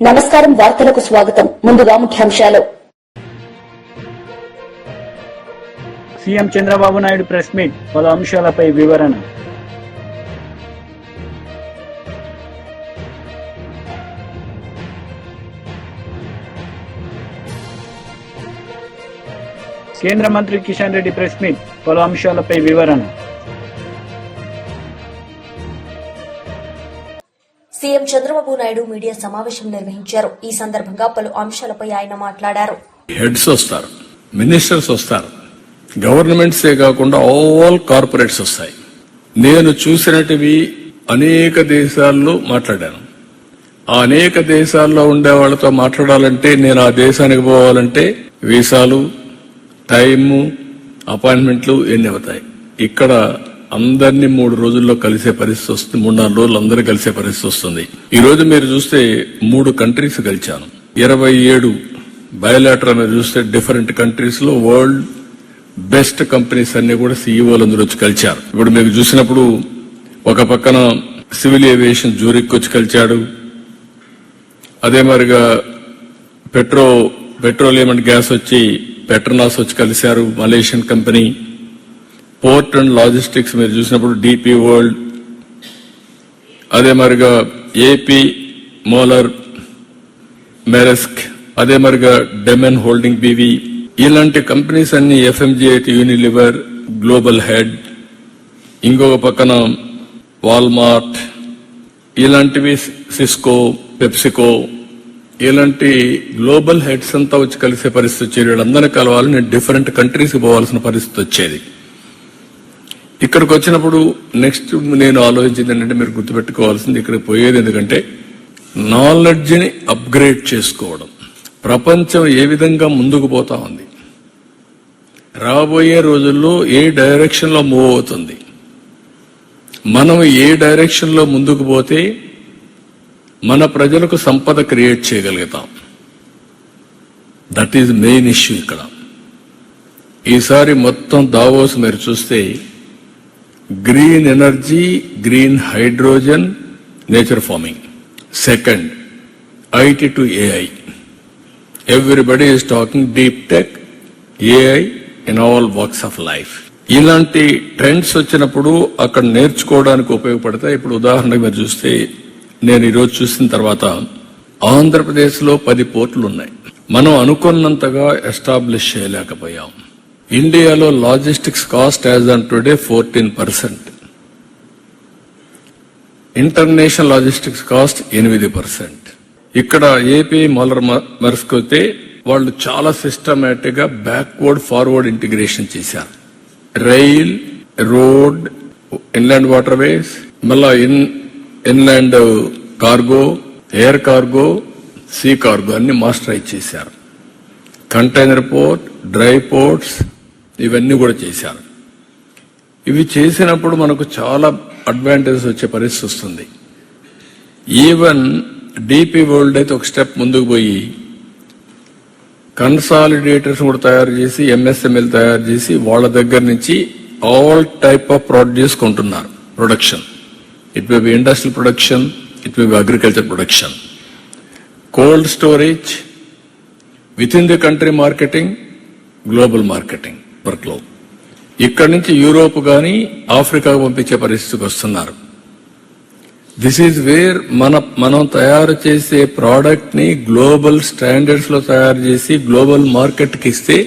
నమస్కారం. వార్తలకు స్వాగతం. ముందుగా ముఖ్యాంశాలు. CM Chandrababu Naidu press meet, పలు అంశాలపై వివరణ. కేంద్ర మంత్రి కిషన్ రెడ్డి ప్రెస్ మీట్, పలు అంశాలపై వివరణ. సీఎం చంద్రబాబు నాయుడు మీడియా సమావేశం నిర్వహించారు. ఈ సందర్భంగా పలు అంశాలపై ఆయన మాట్లాడారు. హెడ్స్ వస్తారు, మినిస్టర్స్ వస్తారు, గవర్నమెంట్సే కాకుండా ఆల్ కార్పొరేట్స్ వస్తాయి. నేను చూసినటివి అనేక దేశాల్లో మాట్లాడాను. ఆ అనేక దేశాల్లో ఉండే వాళ్ళతో మాట్లాడాలంటే, నేను ఆ దేశానికి పోవాలంటే వీసాలు, టైము, అపాయింట్మెంట్లు ఎన్ని అవుతాయి. ఇక్కడ అందరినీ 3 రోజుల్లో కలిసే పరిస్థితి వస్తుంది. 3-4 రోజులు అందరూ కలిసే పరిస్థితి వస్తుంది. ఈ రోజు మీరు చూస్తే 3 కంట్రీస్ కలిశాను. 27 బయోలాటరల్ మీరు చూస్తే డిఫరెంట్ కంట్రీస్ లో వరల్డ్ బెస్ట్ కంపెనీస్ అన్ని కూడా సీఈఓలు అందరూ వచ్చి కలిశారు. ఇప్పుడు మీకు చూసినప్పుడు ఒక పక్కన సివిల్ ఏవియేషన్ జూరిక్ వచ్చి కలిశాడు. అదే మరిగా పెట్రోలియం అండ్ గ్యాస్ వచ్చి పెట్రోనాస్ వచ్చి కలిశారు, Malaysian company. Port and logistics మీరు చూసినప్పుడు డిపి వరల్డ్, అదే మరిగా ఏపీ మోలర్, మెరస్క్, అదే మరిగా డెమెన్ హోల్డింగ్ బీవీ, ఇలాంటి కంపెనీస్ అన్ని, ఎఫ్ఎంజీఐటి, యూనిలివర్, గ్లోబల్ హెడ్, ఇంకొక పక్కన వాల్మార్ట్, ఇలాంటివి సిస్కో, పెప్సికో, ఇలాంటి గ్లోబల్ హెడ్స్ అంతా వచ్చి కలిసే పరిస్థితి వచ్చేది. వీళ్ళందరినీ కలవాలి, నేను డిఫరెంట్ కంట్రీస్కి పోవాల్సిన పరిస్థితి వచ్చేది. ఇక్కడికి వచ్చినప్పుడు నెక్స్ట్ నేను ఆలోచించింది ఏంటంటే, మీరు గుర్తుపెట్టుకోవాల్సింది, ఇక్కడికి పోయేది ఎందుకంటే నాలెడ్జ్ని అప్గ్రేడ్ చేసుకోవడం. ప్రపంచం ఏ విధంగా ముందుకు పోతా ఉంది, రాబోయే రోజుల్లో ఏ డైరెక్షన్ లో మూవ్ అవుతుంది, మనం ఏ డైరెక్షన్ లో ముందుకు పోతే మన ప్రజలకు సంపద క్రియేట్ చేయగలుగుతాం. దట్ ఈజ్ మెయిన్ ఇష్యూ ఇక్కడ. ఈసారి మొత్తం దావోస్ మీరు చూస్తే green energy, green hydrogen, nature farming. Second, IT to AI. Everybody is talking deep tech, AI in all walks of life. ఇలాంటి ట్రెండ్స్ వచ్చినప్పుడు అక్కడ నేర్చుకోవడానికి ఉపయోగపడతాయి. ఇప్పుడు ఉదాహరణకు మీరు చూస్తే, నేను ఈరోజు చూసిన తర్వాత ఆంధ్రప్రదేశ్ లో 10 పోర్టులు ఉన్నాయి. మనం అనుకున్నంతగా ఎస్టాబ్లిష్ చేయలేకపోయాం. ఇండియాలో logistics cost as on today 14%, international logistics cost 8%. ఇక్కడ ఏపీ మోలర్ మెరస్క్ అయితే వాళ్ళు చాలా సిస్టమేటిక్ గా బ్యాక్వర్డ్ ఫార్వర్డ్ ఇంటిగ్రేషన్ చేశారు. Rail, road, inland water ways, మళ్ళా inland cargo, air cargo, sea cargo అన్ని మాస్టరైజ్ చేశారు. కంటైనర్ పోర్ట్, డ్రై పోర్ట్స్, ఇవన్నీ కూడా చేశారు. ఇవి చేసినప్పుడు మనకు చాలా అడ్వాంటేజెస్ వచ్చే పరిస్థితి వస్తుంది. ఈవెన్ డిపి వరల్డ్ అయితే ఒక స్టెప్ ముందుకు పోయి కన్సాలిడేటర్స్ కూడా తయారు చేసి, ఎంఎస్ఎంఎల్ తయారు చేసి, వాళ్ళ దగ్గర నుంచి ఆల్ టైప్ ఆఫ్ ప్రొడ్యూస్ కొంటున్నారు. Production, it may be industrial production, it may be agriculture production, cold storage, with in the country marketing, global marketing వర్క్లో. ఇక్కడి నుంచి యూరోప్ గాని ఆఫ్రికాకు పంపించే పరిస్థితికి వస్తున్నారు. దిస్ ఈజ్ వేర్ మనం తయారు చేసే ప్రోడక్ట్ ని గ్లోబల్ స్టాండర్డ్స్ లో తయారు చేసి గ్లోబల్ మార్కెట్ కి ఇస్తే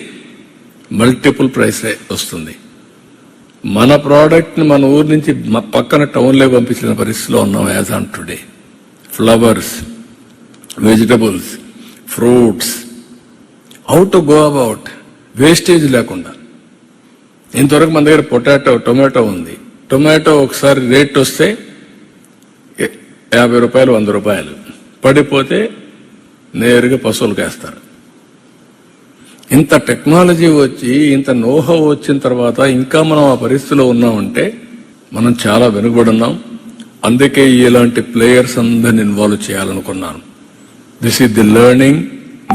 మల్టిపుల్ ప్రైస్ వస్తుంది. మన ప్రోడక్ట్ ని మన ఊరి నుంచి పక్కన టౌన్ లో పంపించిన పరిస్థితిలో ఉన్నాం as on today. Flowers, vegetables, fruits, how to go about wastage లేకుండా. ఇంతవరకు మన దగ్గర టొమాటో ఉంది. టొమాటో ఒకసారి రేట్ వస్తే 50 రూపాయలు, 100 రూపాయలు పడిపోతే నేరుగా పశువులకు వేస్తారు. ఇంత టెక్నాలజీ వచ్చి, ఇంత నోహో వచ్చిన తర్వాత ఇంకా మనం ఆ పరిస్థితిలో ఉన్నామంటే మనం చాలా వెనుకబడి ఉన్నాం. అందుకే ఇలాంటి ప్లేయర్స్ అందరిని ఇన్వాల్వ్ చేయాలనుకున్నాను. This is the learning.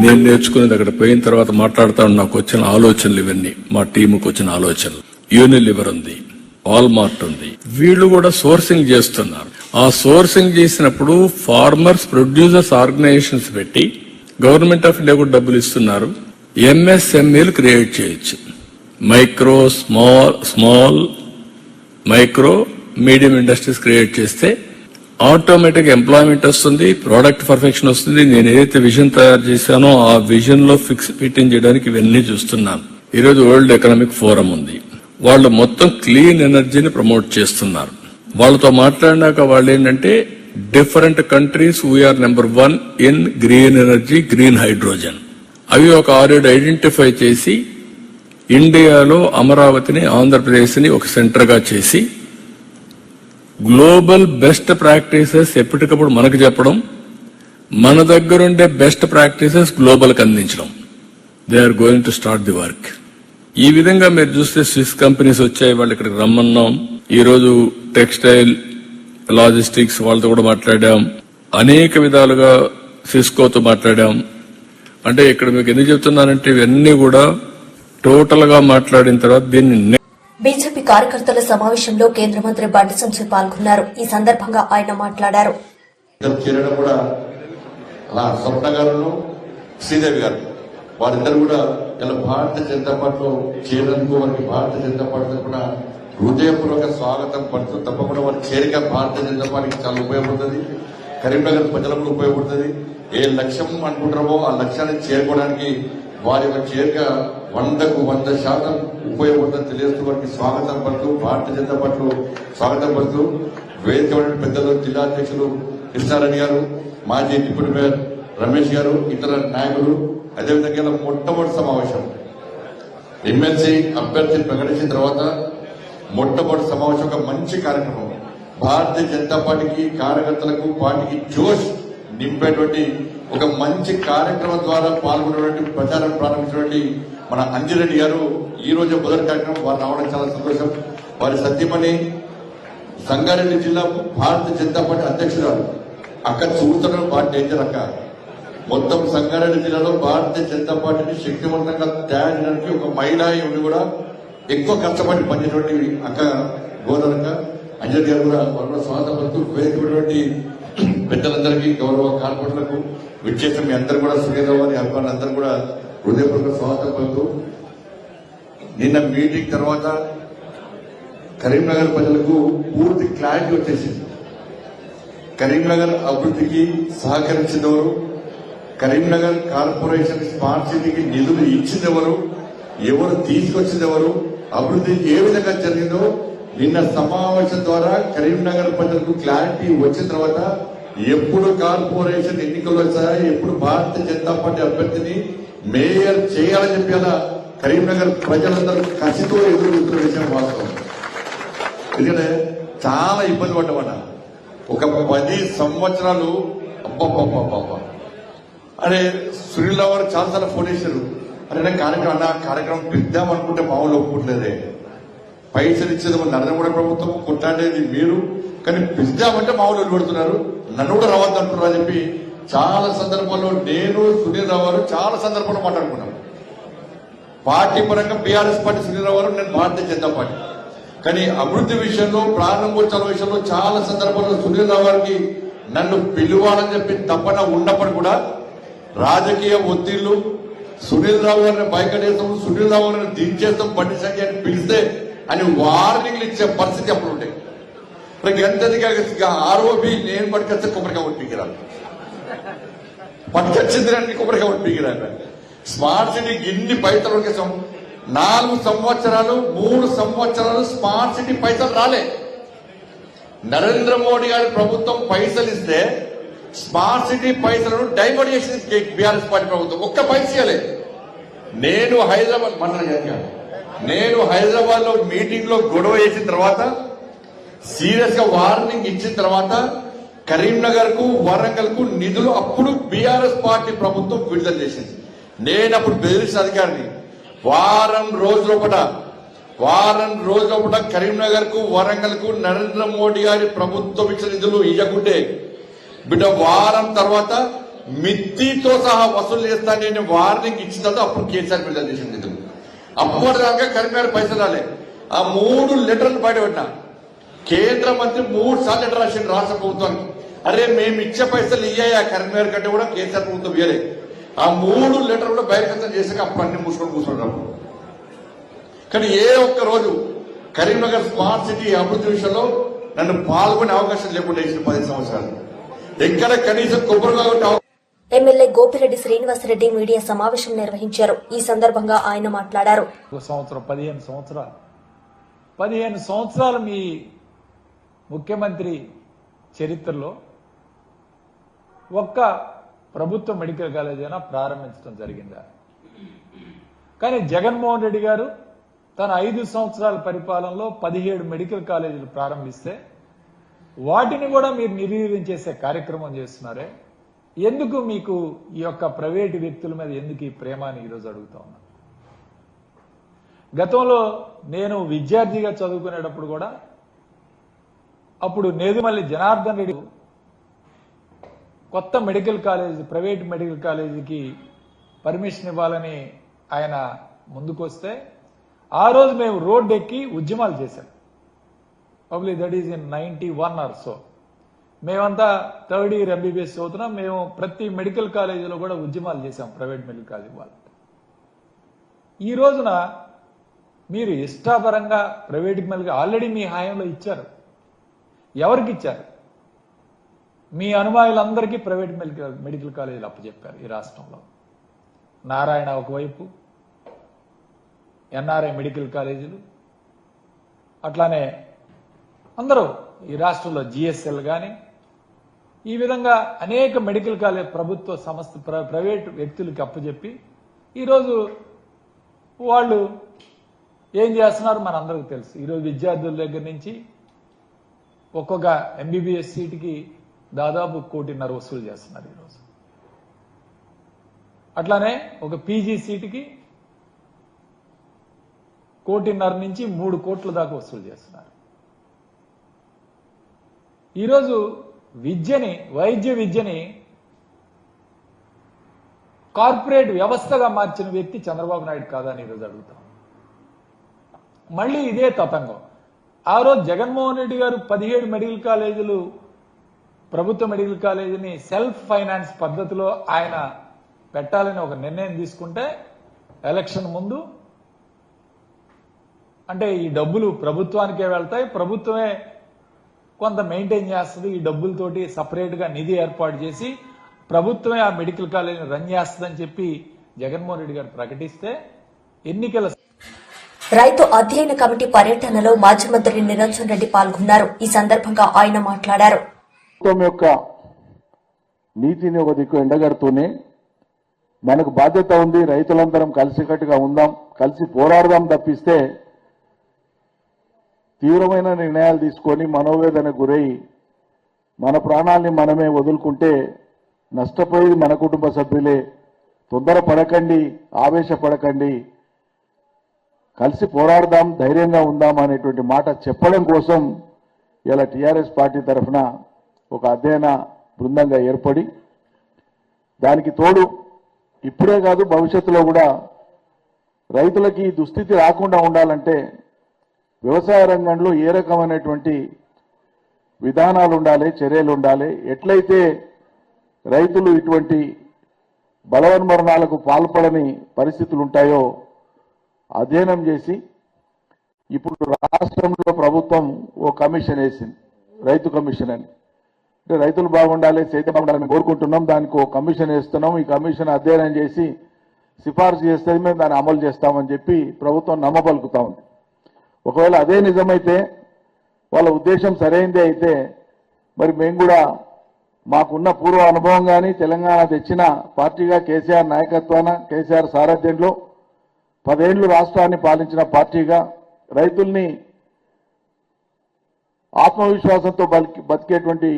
నేను నేర్చుకునేది అక్కడ పోయిన తర్వాత మాట్లాడుతా నాకు వచ్చిన ఆలోచనలు ఇవన్నీ, మా టీముకు వచ్చిన ఆలోచనలు. యూనిలివర్ ఉంది, వాల్మార్ట్ ఉంది. వీళ్ళు కూడా సోర్సింగ్ చేస్తున్నారు. ఆ సోర్సింగ్ చేసినప్పుడు ఫార్మర్స్ ప్రొడ్యూసర్స్ ఆర్గనైజేషన్స్ పెట్టి గవర్నమెంట్ ఆఫ్ ఇండియా కూడా డబ్బులు ఇస్తున్నారు. ఎంఎస్ఎంఈలు క్రియేట్ చేయొచ్చు. Micro small micro medium industries create చేస్తే ఆటోమేటిక్ ఎంప్లాయ్మెంట్ వస్తుంది, ప్రోడక్ట్ పర్ఫెక్షన్ వస్తుంది. నేను ఏదైతే విజన్ తయారు చేశానో ఆ విజన్ లో ఫిట్టింగ్ చేయడానికి ఇవన్నీ చూస్తున్నాను. ఈరోజు వరల్డ్ ఎకనామిక్ ఫోరం ఉంది. వాళ్ళు మొత్తం క్లీన్ ఎనర్జీని ప్రమోట్ చేస్తున్నారు. వాళ్ళతో మాట్లాడినాక వాళ్ళు ఏంటంటే different countries we are number 1 in green energy, green hydrogen. అవి ఒక 6-7 ఐడెంటిఫై చేసి ఇండియాలో అమరావతిని, ఆంధ్రప్రదేశ్ ని ఒక సెంటర్ గా చేసి గ్లోబల్ బెస్ట్ ప్రాక్టీసెస్ ఎప్పటికప్పుడు మనకు చెప్పడం, మన దగ్గరుండే బెస్ట్ ప్రాక్టీసెస్ గ్లోబల్ కి అందించడం. They are going to start the work. ఈ విధంగా మీరు చూస్తే స్విస్ కంపెనీస్ వచ్చాయి, వాళ్ళు ఇక్కడికి రమ్మన్నాం. ఈ రోజు టెక్స్టైల్ లాజిస్టిక్స్ వాళ్ళతో కూడా మాట్లాడాం. అనేక విధాలుగా సిస్కోతో మాట్లాడాం. అంటే ఇక్కడ మీకు ఎందుకు చెప్తున్నానంటే ఇవన్నీ కూడా టోటల్ గా మాట్లాడిన తర్వాత దీన్ని బీజేపీ కార్యకర్తల సమావేశంలో కేంద్ర మంత్రి బండి సంజయ్ పాల్గొన్నారు. ఈ సందర్భంగా ఆయన మాట్లాడారు. చేరడం కూడా అలా స్వప్న గారు, శ్రీదేవి గారు వారిద్దరు కూడా ఇలా భారతీయ జనతా పార్టీలో చేరేందుకు వారికి భారతీయ జనతా పార్టీ కూడా హృదయపూర్వక స్వాగతం పడుతూ తప్పకుండా వారి చేరిక భారతీయ జనతా పార్టీకి చాలా ఉపయోగపడుతుంది. కరీంనగర్ ప్రజలకు ఉపయోగపడుతుంది. ఏ లక్ష్యం అనుకుంటారో ఆ లక్ష్యాన్ని చేరుకోవడానికి వారి యొక్క చేరిక 100% ఉపయోగపడుతుందని తెలియజేస్తూ వారికి స్వాగతం పడుతూ భారతీయ జనతా పార్టీలో స్వాగతం పడుతూ వేదిక పెద్దలు జిల్లా అధ్యక్షులు కృష్ణారెడ్డి గారు, మాజీ డిప్యూటీ మేయర్ రమేష్ గారు, ఇతర నాయకులు, అదేవిధంగా మొట్టమొదటి సమావేశం ఎమ్మెల్సీ అభ్యర్థిని ప్రకటించిన తర్వాత మొట్టమొదటి సమావేశం ఒక మంచి కార్యక్రమం. భారతీయ జనతా పార్టీకి కార్యకర్తలకు పార్టీకి జోష్ నింపేటువంటి ఒక మంచి కార్యక్రమం ద్వారా పాల్గొనేటువంటి ప్రచారం ప్రారంభించినటువంటి మన అంజిరెడ్డి గారు ఈ రోజు మొదటి కార్యక్రమం వారు రావడం చాలా సంతోషం. వారి సత్యమణి సంగారెడ్డి జిల్లా భారతీయ జనతా పార్టీ అధ్యక్షురాలు అక్క చూస్తున్న పార్టీ డేంజర్ అక్క. మొత్తం సంగారెడ్డి జిల్లాలో భారతీయ జనతా పార్టీని శక్తివంతంగా తయారు చేయడానికి ఒక మహిళ ఉండి కూడా ఎక్కువ కష్టపడి పనిచేటువంటి అక్క గోదావరిక అంజలి గారు కూడా వారు స్వాగతం పడుతూ వేదికటువంటి పెద్దలందరికీ, గౌరవ కార్పొరేటర్లకు విచ్చేసిన మీ అందరూ కూడా సుఖేంద్ర వారి అభిమానులందరూ కూడా హృదయపూర్వక స్వాగతం పలుతూ నిన్న మీటింగ్ తర్వాత కరీంనగర్ ప్రజలకు పూర్తి క్లారిటీ వచ్చేసింది. కరీంనగర్ అభివృద్ధికి సహకరించినవారు, కరీంనగర్ కార్పొరేషన్ స్మార్ట్ సిటీకి నిధులు ఇచ్చిందెవరు, ఎవరు తీసుకొచ్చిందెవరు, అభివృద్ధి ఏ విధంగా జరిగిందో నిన్న సమావేశం ద్వారా కరీంనగర్ ప్రజలకు క్లారిటీ వచ్చిన తర్వాత ఎప్పుడు కార్పొరేషన్ ఎన్నికలు వచ్చాయి, ఎప్పుడు భారతీయ జనతా పార్టీ అభ్యర్థిని మేయర్ చేయాలని చెప్పి అలా కరీంనగర్ ప్రజలందరూ కసితో ఎదురు విషయం వాస్తవం. ఎందుకంటే చాలా ఇబ్బంది పడ్డామట. ఒక 10 సంవత్సరాలు అబ్బా అరే సునీల్ రావు చాలాసార్లు ఫోన్ చేశారు. అరే కార్యక్రమం పిద్దామనుకుంటే మామూలు ఒప్పుకుంటలేదే, పైసలు ఇచ్చేది నరేంద్ర మోడీ ప్రభుత్వం, కొట్లాడేది మీరు, కానీ పిద్దామంటే మామూలు పెడుతున్నారు, నన్ను కూడా రావద్దు అంటున్నారు అని చెప్పి చాలా సందర్భాల్లో నేను సునీల్ రావు గారు చాలా సందర్భాల్లో మాట్లాడుకున్నాం. పార్టీ పరంగా బీఆర్ఎస్ పార్టీ సునీల్ రావు గారు, నేను భారతీయ జనతా పార్టీ. కానీ అభివృద్ధి విషయంలో, ప్రారంభోత్సవాల విషయంలో చాలా సందర్భాల్లో సునీల్ రావు గారికి నన్ను పిలువాలని చెప్పి తప్పన ఉన్నప్పుడు కూడా రాజకీయ ఒత్తిళ్లు, సునీల్ రావు గారిని బయటేస్తాం, సునీల్ రావు గారిని దించేస్తాం, బండి సంఖ్య అని పిలిస్తే అని వార్నింగ్లు ఇచ్చే పరిస్థితి అప్పుడు ఉంటాయి. ఎంత ఆరోపి నేను పట్టుకొస్తే కొబ్బరిగా ఒట్టికిరాను, పట్టుకొచ్చింది అన్ని కొబ్బరిగా ఒట్టికిరాను. స్మార్ట్ సిటీకి ఇన్ని పైసలు ఉడికేసాం. 4 సంవత్సరాలు 3 సంవత్సరాలు స్మార్ట్ సిటీ పైసలు రాలే. నరేంద్ర మోడీ గారి ప్రభుత్వం పైసలు ఇస్తే స్మార్ట్ సిటీ పైసలను డైవర్ట్ చేసింది బీఆర్ఎస్ పార్టీ ప్రభుత్వం. ఒక్క పైసలే. నేను హైదరాబాద్ లో మీటింగ్ లో గొడవ చేసిన తర్వాత, సీరియస్ గా వార్నింగ్ ఇచ్చిన తర్వాత కరీంనగర్ కు, వరంగల్ కు నిధులు అప్పుడు బీఆర్ఎస్ పార్టీ ప్రభుత్వం విడుదల చేసింది. నేను అప్పుడు బెదిరించిన అధికారిని వారం రోజుల కరీంనగర్ కు, వరంగల్ కు నరేంద్ర మోడీ గారి ప్రభుత్వం ఇచ్చిన నిధులు ఇవ్వకుంటే బిడ్డ వారం తర్వాత మిత్తితో సహా వసూలు చేస్తా నేను వార్నింగ్ ఇచ్చిన తర్వాత అప్పుడు కేసీఆర్ విడుదల చేసిన నిధులు. అప్పటిదాకా కరీంనగర్ పైసలు రాలే. ఆ 3 లెటర్లు బయటపెట్టినా. కేంద్ర మంత్రి 3 సార్లు లెటర్ రాసిండు రాష్ట్ర ప్రభుత్వానికి. అరే మేము ఇచ్చే పైసలు ఇయ్యా కరీంనగర్ కంటే కూడా కేసీఆర్ ప్రభుత్వం ఇయ్యలే. ఆ 3 లెటర్ కూడా బహిర్గతం చేశాక అప్పుడు అన్ని కూర్చుంటాం. కానీ ఏ ఒక్క రోజు కరీంనగర్ స్మార్ట్ సిటీ అభివృద్ధి విషయంలో నన్ను పాల్గొనే అవకాశం లేకుండా ఇచ్చిన 10 సంవత్సరాలు. ఎక్కడ కనీసం కొబ్బరిగా ఎమ్మెల్యే గోపిరెడ్డి శ్రీనివాసరెడ్డి మీడియా సమావేశం నిర్వహించారు. ఈ సందర్భంగా ఆయన మాట్లాడారు. 15 సంవత్సరాలు మీ ముఖ్యమంత్రి చరిత్రలో ఒక్క ప్రభుత్వ మెడికల్ కాలేజ్ అయినా ప్రారంభించడం జరిగిందా? కానీ జగన్మోహన్ రెడ్డి గారు తన 5 సంవత్సరాల పరిపాలనలో 17 మెడికల్ కాలేజీలు ప్రారంభిస్తే వాటిని కూడా మీరు నిర్వీర్యం చేసే కార్యక్రమం చేస్తున్నారే. ఎందుకు మీకు ఈ యొక్క ప్రైవేటు వ్యక్తుల మీద ఎందుకు ఈ ప్రేమ అని ఈరోజు అడుగుతా ఉన్నా. గతంలో నేను విద్యార్థిగా చదువుకునేటప్పుడు కూడా అప్పుడు నేదుమల్లి జనార్దన్ రెడ్డి కొత్త మెడికల్ కాలేజ్ ప్రైవేట్ మెడికల్ కాలేజీకి పర్మిషన్ ఇవ్వాలని ఆయన ముందుకొస్తే ఆ రోజు మేము రోడ్డు ఎక్కి ఉద్యమాలు చేశాం. Public that is in 91 or so. మేమంతా 3rd ఇయర్ ఎంబీబీఎస్ చదువుతున్నాం. మేము ప్రతి మెడికల్ కాలేజీలో కూడా ఉద్యమాలు చేశాం ప్రైవేట్ మెడికల్ కాలేజీ వాళ్ళు. ఈ రోజున మీరు ఇష్టాపరంగా ప్రైవేట్ మెడికల్ ఆల్రెడీ మీ హాయంలో ఇచ్చారు. ఎవరికి ఇచ్చారు? మీ అనుమాయులందరికీ ప్రైవేట్ మెడికల్ కాలేజీలు అప్పచెప్పారు ఈ రాష్ట్రంలో. నారాయణ ఒకవైపు, ఎన్ఆర్ఐ మెడికల్ కాలేజీలు, అట్లానే అందరూ ఈ రాష్ట్రంలో జిఎస్ఎల్ కానీ ఈ విధంగా అనేక మెడికల్ కాలేజ్ ప్రభుత్వ సంస్థ ప్రైవేట్ వ్యక్తులకి అప్పచెప్పి ఈరోజు వాళ్ళు ఏం చేస్తున్నారు మనందరికీ తెలుసు. ఈరోజు విద్యార్థుల దగ్గర నుంచి ఒక్కొక్క ఎంబీబీఎస్ సీటుకి దాదాపు 1.5 కోటి వసూలు చేస్తున్నారు ఈరోజు. అట్లానే ఒక పీజీ సీటుకి 1.5 కోటి నుంచి 3 కోట్ల దాకా వసూలు చేస్తున్నారు. ఈరోజు వైద్య విద్యని కార్పొరేట్ వ్యవస్థగా మార్చిన వ్యక్తి చంద్రబాబు నాయుడు కాదా అని ఈరోజు అడుగుతాం. మళ్ళీ ఇదే తతంగం. ఆ రోజు జగన్మోహన్ రెడ్డి గారు 17 మెడికల్ కాలేజీలు ప్రభుత్వ మెడికల్ కాలేజీని సెల్ఫ్ ఫైనాన్స్ పద్ధతిలో ఆయన పెట్టాలని ఒక నిర్ణయం తీసుకుంటే ఎలక్షన్ ముందు అంటే ఈ డబ్బులు ప్రభుత్వానికే వెళ్తాయి, ప్రభుత్వమే కొంత మెయింటైన్ చేస్తుంది, ఈ డబ్బులతోటి సపరేట్ గా నిధి ఏర్పాటు చేసి ప్రభుత్వమే ఆ మెడికల్ కాలేజీని రన్ చేస్తుందని చెప్పి జగన్మోహన్ రెడ్డి గారు ప్రకటిస్తే ఎన్నికల రైతు అధ్యయన కమిటీ పర్యటనలో మాజీ మంత్రి నిరంజన్ రెడ్డి పాల్గొన్నారు. ఈ సందర్భంగా ఆయన మాట్లాడారు. ప్రభుత్వం యొక్క నీతిని ఒక దిక్కు ఎండగడుతూనే మనకు బాధ్యత ఉంది, రైతులందరం కలిసికట్టుగా ఉందాం, కలిసి పోరాడదాం తప్పిస్తే తీవ్రమైన నిర్ణయాలు తీసుకొని మనోవేదనకు గురై మన ప్రాణాల్ని మనమే వదులుకుంటే నష్టపోయేది మన కుటుంబ సభ్యులే. తొందరపడకండి, ఆవేశపడకండి, కలిసి పోరాడదాం, ధైర్యంగా ఉందాం అనేటువంటి మాట చెప్పడం కోసం ఇలా టీఆర్ఎస్ పార్టీ తరఫున ఒక అధ్యయన బృందంగా ఏర్పడి దానికి తోడు ఇప్పుడే కాదు భవిష్యత్తులో కూడా రైతులకి ఈ దుస్థితి రాకుండా ఉండాలంటే వ్యవసాయ రంగంలో ఏ రకమైనటువంటి విధానాలు ఉండాలి, చర్యలు ఉండాలి, ఎట్లయితే రైతులు ఇటువంటి బలవన్మరణాలకు పాల్పడని పరిస్థితులు ఉంటాయో అధ్యయనం చేసి ఇప్పుడు రాష్ట్రంలో ప్రభుత్వం ఓ కమిషన్ వేసింది, రైతు కమిషన్ అని. అంటే రైతులు బాగుండాలి, సేద్యం బాగుండాలని కోరుకుంటున్నాం, దానికి ఓ కమిషన్ వేస్తున్నాం. ఈ కమిషన్ అధ్యయనం చేసి సిఫార్సు చేస్తే మేము దాన్ని అమలు చేస్తామని చెప్పి ప్రభుత్వం నమ్మబలుకుతా ఉంది. ఒకవేళ అదే నిజమైతే, వాళ్ళ ఉద్దేశం సరైనదే అయితే మరి మేము కూడా మాకున్న పూర్వ అనుభవం కానీ తెలంగాణ తెచ్చిన పార్టీగా కేసీఆర్ నాయకత్వాన కేసీఆర్ సారథ్యంలో 10 ఏళ్లు రాష్ట్రాన్ని పాలించిన పార్టీగా రైతుల్ని ఆత్మవిశ్వాసంతో బతికేటువంటి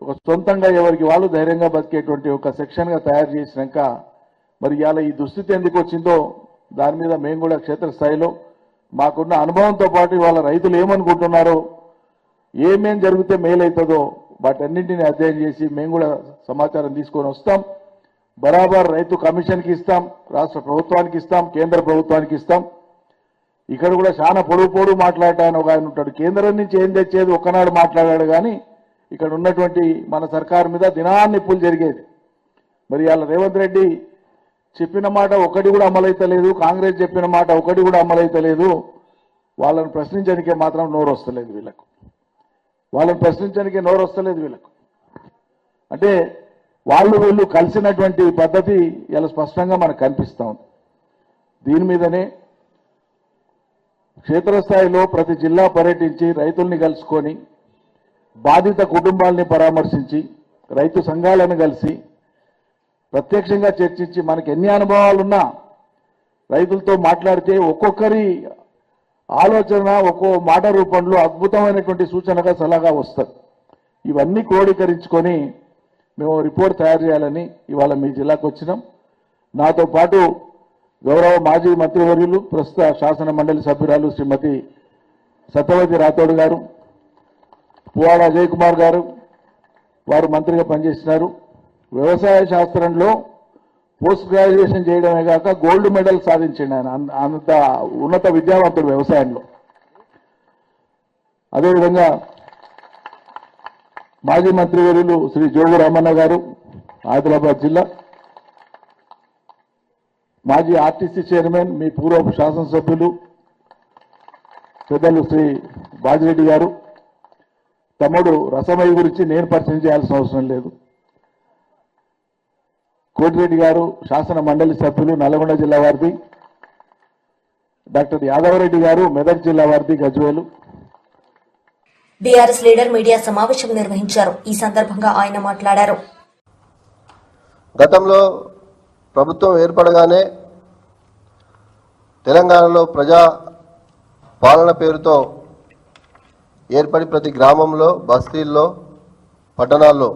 ఒక సొంతంగా ఎవరికి వాళ్ళు ధైర్యంగా బతికేటువంటి ఒక సెక్షన్గా తయారు చేసినాక మరి ఇవాళ ఈ దుస్థితి ఎందుకు వచ్చిందో దాని మీద మేము కూడా క్షేత్రస్థాయిలో మాకున్న అనుభవంతో పాటు వాళ్ళ రైతులు ఏమనుకుంటున్నారో, ఏమేం జరిగితే మేలవుతుందో వాటన్నింటినీ అధ్యయనం చేసి మేము కూడా సమాచారం తీసుకొని వస్తాం. బరాబర్ రైతు కమిషన్కి ఇస్తాం, రాష్ట్ర ప్రభుత్వానికి ఇస్తాం, కేంద్ర ప్రభుత్వానికి ఇస్తాం. ఇక్కడ కూడా చాలా పొడుగు మాట్లాడటాను ఒక ఆయన ఉంటాడు. కేంద్రం నుంచి ఏం తెచ్చేది ఒక్కనాడు మాట్లాడాడు కానీ ఇక్కడ ఉన్నటువంటి మన సర్కారు మీద దినాన్ని నిప్పులు జరిగేది. మరి ఇవాళ రేవంత్ రెడ్డి చెప్పిన మాట ఒకటి కూడా అమలైతలేదు, కాంగ్రెస్ చెప్పిన మాట ఒకటి కూడా అమలైతలేదు. వాళ్ళని ప్రశ్నించడానికే మాత్రం నోరు వస్తలేదు వీళ్ళకు, వాళ్ళని ప్రశ్నించడానికే నోరు వస్తలేదు వీళ్ళకు. అంటే వాళ్ళు వీళ్ళు కలిసినటువంటి పద్ధతి ఇలా స్పష్టంగా మనకు కనిపిస్తూ ఉంది. దీని మీదనే క్షేత్రస్థాయిలో ప్రతి జిల్లా పర్యటించి రైతుల్ని కలుసుకొని బాధిత కుటుంబాలని పరామర్శించి రైతు సంఘాలను కలిసి ప్రత్యక్షంగా చర్చించి మనకి ఎన్ని అనుభవాలున్నా రైతులతో మాట్లాడితే ఒక్కొక్కరి ఆలోచన ఒక్కో మాట రూపంలో అద్భుతమైనటువంటి సూచనగా సలహా వస్తుంది. ఇవన్నీ క్రోడీకరించుకొని మేము రిపోర్ట్ తయారు చేయాలని ఇవాళ మీ జిల్లాకు వచ్చినాం. నాతో పాటు గౌరవ మాజీ మంత్రివర్యులు ప్రస్తుత శాసన మండలి సభ్యురాలు శ్రీమతి సత్యవతి రాథోడ్ గారు, పువ్వాడ అజయ్ కుమార్ గారు, వారు మంత్రిగా పనిచేసినారు. వ్యవసాయ శాస్త్రంలో పోస్ట్ గ్రాడ్యుయేషన్ చేయడమే కాక గోల్డ్ మెడల్ సాధించింది ఆయన. అంత ఉన్నత విద్యావంతుడు వ్యవసాయంలో. అదేవిధంగా మాజీ మంత్రివర్యులు శ్రీ జోగు రామన్న గారు, ఆదిలాబాద్ జిల్లా మాజీ ఆర్టీసీ చైర్మన్, మీ పూర్వ శాసనసభ్యులు పెద్దలు శ్రీ బాజిరెడ్డి గారు. తమ్ముడు రసమయ్య గురించి నేను పరిచయం చేయాల్సిన అవసరం లేదు. కోటిరెడ్డి గారు శాసన మండలి సభ్యులు, నల్గొండ జిల్లా వారిది. డాక్టర్ యాదవరెడ్డి గారు మెదక్ జిల్లా వారిది, గజ్వేలు. బీఆర్ఎస్ లీడర్ మీడియా సమావేశం నిర్వహించారు. ఈ సందర్భంగా ఆయన మాట్లాడారు. గతంలో ప్రభుత్వం ఏర్పడగానే తెలంగాణలో ప్రజా పాలన పేరుతో ఏర్పడి ప్రతి గ్రామంలో, బస్తీల్లో, పట్టణాల్లో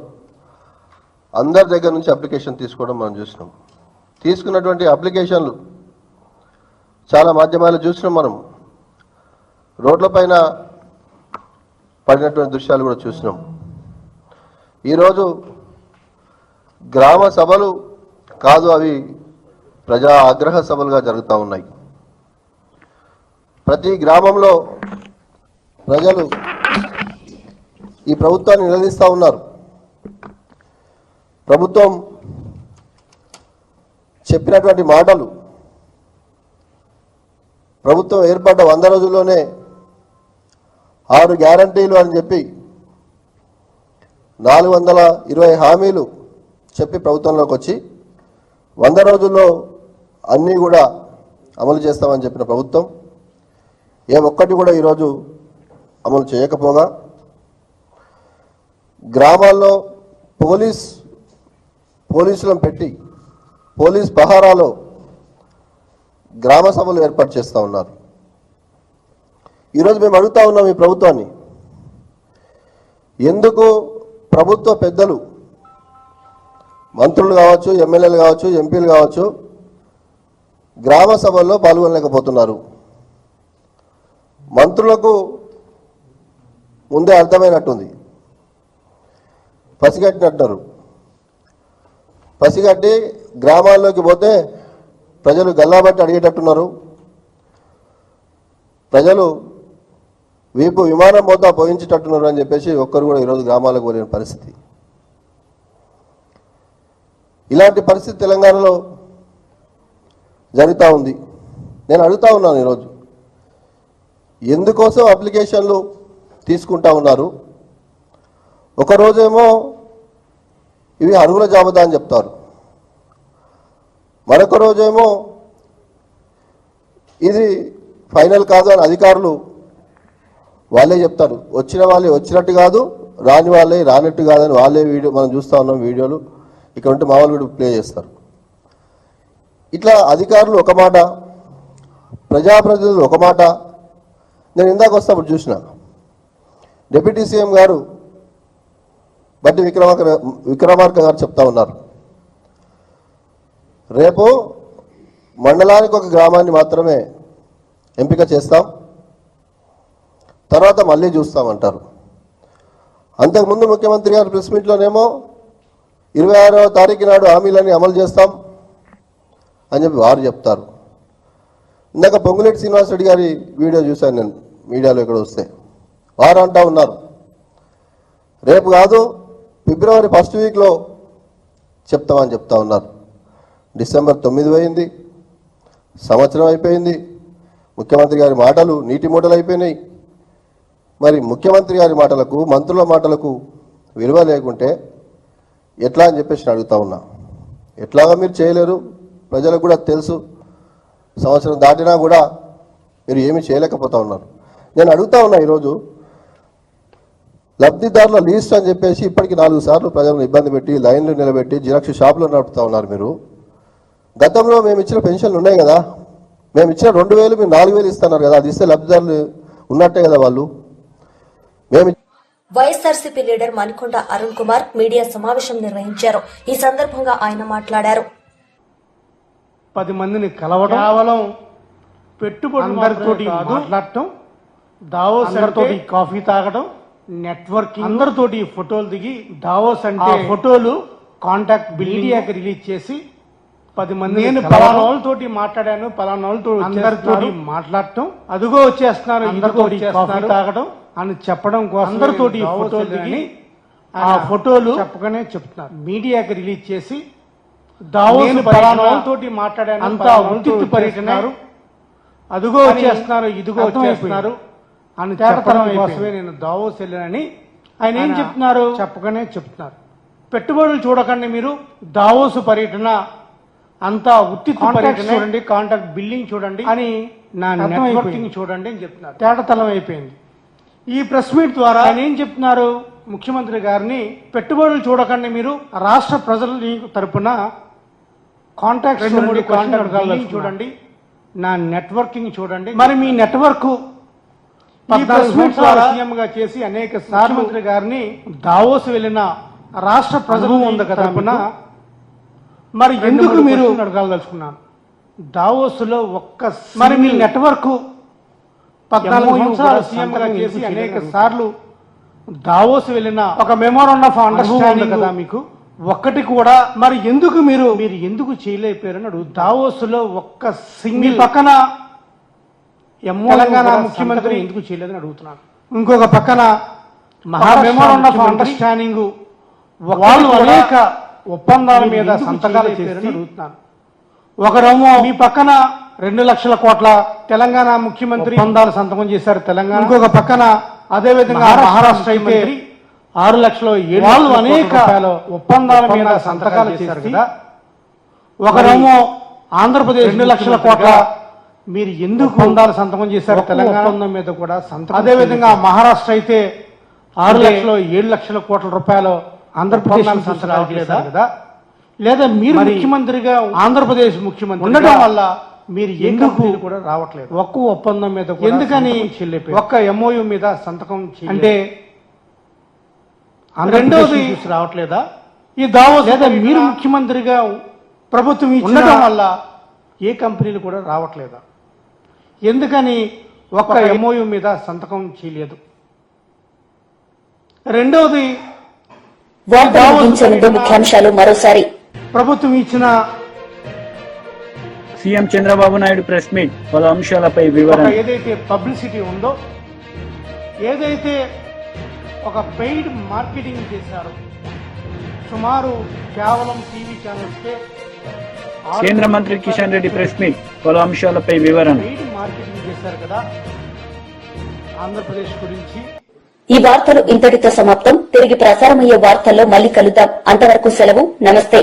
అందరి దగ్గర నుంచి అప్లికేషన్ తీసుకోవడం మనం చూసినాం. తీసుకున్నటువంటి అప్లికేషన్లు చాలా మాధ్యమాలు చూసినాం. మనం రోడ్లపైన పడినటువంటి దృశ్యాలు కూడా చూసినాం. ఈరోజు గ్రామ సభలు కాదు, అవి ప్రజా ఆగ్రహ సభలుగా జరుగుతూ ఉన్నాయి. ప్రతి గ్రామంలో ప్రజలు ఈ ప్రభుత్వాన్ని నిలదీస్తూ ఉన్నారు. ప్రభుత్వం చెప్పినటువంటి మాటలు, ప్రభుత్వం ఏర్పడ్డ 100 రోజుల్లోనే 6 గ్యారంటీలు అని చెప్పి 420 హామీలు చెప్పి ప్రభుత్వంలోకి వచ్చి 100 రోజుల్లో అన్నీ కూడా అమలు చేస్తామని చెప్పిన ప్రభుత్వం ఏ ఒక్కటి కూడా ఈరోజు అమలు చేయకపోగా గ్రామాల్లో పోలీసులను పెట్టి పోలీస్ పహారాలో గ్రామ సభలు ఏర్పాటు చేస్తూ ఉన్నారు. ఈరోజు మేము అడుగుతా ఉన్నాం ఈ ప్రభుత్వాన్ని, ఎందుకు ప్రభుత్వ పెద్దలు, మంత్రులు కావచ్చు, ఎమ్మెల్యేలు కావచ్చు, ఎంపీలు కావచ్చు, గ్రామ సభల్లో పాల్గొనలేకపోతున్నారు? మంత్రులకు ముందే అర్థమైనట్టుంది, పసిగట్టినట్టున్నారు. పసిగట్టి గ్రామాల్లోకి పోతే ప్రజలు గల్లాబట్టి అడిగేటట్టున్నారు. ప్రజలు వీపు విమానం పోతా పోయించేటట్టున్నారు అని చెప్పేసి ఒక్కరు కూడా ఈరోజు గ్రామాలకు పోలేని పరిస్థితి. ఇలాంటి పరిస్థితి తెలంగాణలో జరుగుతూ ఉంది. నేను అడుగుతా ఉన్నాను ఈరోజు, ఎందుకోసం అప్లికేషన్లు తీసుకుంటా ఉన్నారు? ఒకరోజేమో ఇవి అర్హుల జాబితా అని చెప్తారు, మరొక రోజేమో ఇది ఫైనల్ కాదు అని అధికారులు వాళ్ళే చెప్తారు. వచ్చిన వాళ్ళే వచ్చినట్టు కాదు, రాని వాళ్ళే రానట్టు కాదని వాళ్ళే వీడియో మనం చూస్తూ ఉన్నాం. వీడియోలు ఇక్కడ ఉంటే మామూలు వీడియో ప్లే చేస్తారు. ఇట్లా అధికారులు ఒక మాట, ప్రజాప్రతినిధులు ఒక మాట. నేను ఇందాక వస్తాప్పుడు చూసిన డిప్యూటీ సీఎం గారు బట్టి విక్రమార్క గారు చెప్తా ఉన్నారు, రేపు మండలానికి ఒక గ్రామాన్ని మాత్రమే ఎంపిక చేస్తాం, తర్వాత మళ్ళీ చూస్తామంటారు. అంతకుముందు ముఖ్యమంత్రి గారు ప్రెస్ మీట్లోనేమో 26వ తారీఖు నాడు హామీలన్నీ అమలు చేస్తాం అని చెప్పి వారు చెప్తారు. ఇందాక పొంగులేటి శ్రీనివాసరెడ్డి గారి వీడియో చూశాను నేను మీడియాలో ఇక్కడ వస్తే. వారు అంటా ఉన్నారు రేపు కాదు ఫిబ్రవరి 1st వీక్లో చెప్తామని చెప్తా ఉన్నారు. డిసెంబర్ 9 అయింది, సంవత్సరం అయిపోయింది. ముఖ్యమంత్రి గారి మాటలు నీటి మూటలు అయిపోయినాయి. మరి ముఖ్యమంత్రి గారి మాటలకు మంత్రుల మాటలకు విలువ లేకుంటే ఎట్లా అని చెప్పేసి అడుగుతా ఉన్నా. ఎట్లాగా మీరు చేయలేరు, ప్రజలకు కూడా తెలుసు. సంవత్సరం దాటినా కూడా మీరు ఏమీ చేయలేకపోతా ఉన్నారు. నేను అడుగుతా ఉన్నా ఈరోజు లబ్ధిదారుల లిస్ట్ అని చెప్పేసి ఇప్పటికి 4 సార్లు ప్రజలను ఇబ్బంది పెట్టి లైన్లు నిలబెట్టి జిరాక్స్ షాపులు నడుపుతా ఉన్నారు మీరు. గతంలో మేము ఇచ్చిన పెన్షన్లు ఉన్నాయి కదా, మేము ఇచ్చిన 2000 మీరు 4000 ఇస్తున్నారు కదా, అది ఇస్తే లబ్ధిదారులు ఉన్నట్టే కదా వాళ్ళు. మేము వైఎస్ఆర్సీపీ లీడర్ మణికొండ అరుణ్ కుమార్ మీడియా సమావేశం నిర్వహించారు. ఈ సందర్భంగా ఆయన మాట్లాడారు. 10 మందిని కలవడం, కేవలం పెట్టుబడి అందరితోటి మాట్లాడటం, దావోస్ అందరితోటి కాఫీ తాగడం, నెట్వర్కింగ్, అందరితోటి ఫోటోలు దిగి దావోస్ అంటే ఫోటోలు కాంటాక్ట్ మీడియాకి రిలీజ్ చేసి 10 మంది నేను పలానా వాళ్ళతోటి మాట్లాడాను, పలానా వాళ్ళతో అందరితోటి మాట్లాడటం, అదిగో వచ్చేస్తున్నారు, అందరితోటి కాఫీ తాగడం అని చెప్పడం కోసం అందరితోటి ఫోటోలు దిగి ఆ ఫోటోలు చెప్పగానే చెప్తున్నారు. మీడియాకి రిలీజ్ చేసి దావోస్ పలానా వాళ్ళతోటి మాట్లాడాను, అంతా ఉత్తి పర్యటనారు, అదిగో వచ్చేస్తున్నారు, ఇదిగో వచ్చేస్తున్నారు అని చెప్పడం కోసమే నేను దావోస్ వెళ్ళానని ఆయన ఏం చెప్తున్నారు చెప్పగానే చెప్తున్నారు. పెట్టుబడులు చూడకండి మీరు, దావోస్ పర్యటన అంతా ఉత్తి పర్యటన చూడండి, కాంటాక్ట్ బిల్డింగ్ చూడండి అని, నా నెట్వర్కింగ్ చూడండి అని చెప్తున్నారు. తేటతలం అయిపోయింది. ఈ ప్రెస్ మీట్ ద్వారా ఆయన ఏం చెప్తున్నారు, ముఖ్యమంత్రి గారిని పెట్టుబడులు చూడకండి మీరు, రాష్ట్ర ప్రజల తరపున కాంటాక్ట్ చూడండి, నా నెట్వర్కింగ్ చూడండి. మరి మీ నెట్వర్క్ సీఎంగా చేసి అనేక సార్లు ముఖ్యమంత్రి గారిని దావోస్ వెళ్ళిన రాష్ట్ర ప్రజలు ఉంది కదా, మరి ఎందుకు మీరు అడగాలదలుచుకున్నాను. దావోస్ లో మరి మీ నెట్వర్క్ 14 సంవత్సరాలు సీఎంగా చేసి అనేక సార్లు దావోస్ వెళ్ళిన ఒక మెమోరాండం ఆఫ్ అండర్స్టాండింగ్ కదా మీకు, ఒక్కటి కూడా మరి ఎందుకు మీరు ఎందుకు చేయలేకపోయారని అడుగు. దావోస్ లో సింగిల్ పక్కన తెలంగాణ ముఖ్యమంత్రి ఎందుకు చేయలేదని అడుగుతున్నాను. ఇంకొక పక్కన మెమోరాండం ఆఫ్ అండర్స్టాండింగ్ వాళ్ళు అనేక ఒప్పందాల మీద సంతకాలు చేశారని అడుగుతున్నాను. ఒకరేమో మీ పక్కన 2 లక్షల కోట్ల తెలంగాణ ముఖ్యమంత్రి ఒప్పందాలు సంతకం చేశారు తెలంగాణ, ఇంకొక పక్కన అదే విధంగా మహారాష్ట్ర అయితే 6 లక్షలు వాళ్ళు అనేక ఒప్పందాల మీద సంతకాలు చేశారు కదా. ఒకరేమో ఆంధ్రప్రదేశ్ 2 లక్షల కోట్ల మీరు ఎందుకు ఒప్పందాలు సంతకం చేశారు తెలంగాణ ఒప్పందం మీద కూడా సంతకం, అదే విధంగా మహారాష్ట్ర అయితే 6 లక్షలు 7 లక్షల కోట్ల రూపాయలు ఆంధ్రప్రదేశ్ సంతకాలు చేశారు కదా. లేదా మీరు ముఖ్యమంత్రిగా ఆంధ్రప్రదేశ్ ముఖ్యమంత్రి ఉండడం వల్ల మీరు ఎందుకు కూడా రావట్లేదు, ఒక్క ఒప్పందం మీద ఎందుకని ఒక్క ఎంఓయూ మీద సంతకం అంటే రెండోది రావట్లేదా ఈ దావోస్, లేదా మీరు ముఖ్యమంత్రిగా ప్రభుత్వం ఉండడం వల్ల ఏ కంపెనీలు కూడా రావట్లేదా, ఎందుకని ఒక్క ఎంఓయూ మీద సంతకం చేయలేదు. రెండోది వార్తలు ముగించే ముందు ముఖ్యాంశాలు మరోసారి. ప్రభుత్వం ఇచ్చిన CM Chandrababu Naidu press meet, పలు అంశాలపై వివరణ. ఏదైతే పబ్లిసిటీ ఉందో, ఏదైతే ఒక పెయిడ్ మార్కెటింగ్ చేశారో, సుమారు కేవలం టీవీ ఛానల్స్కే కేంద్ర మంత్రి కిషన్ రెడ్డి ప్రెస్ మీట్, పలు అంశాలపై వివరణ. పెయిడ్ మార్కెటింగ్ చేశారు కదా ఆంధ్రప్రదేశ్ గురించి. ఈ వార్తలు ఇంతటితో సమాప్తం. తిరిగి ప్రసారమయ్యే వార్తల్లో మళ్ళీ కలుద్దాం. అంతవరకు సెలవు. నమస్తే.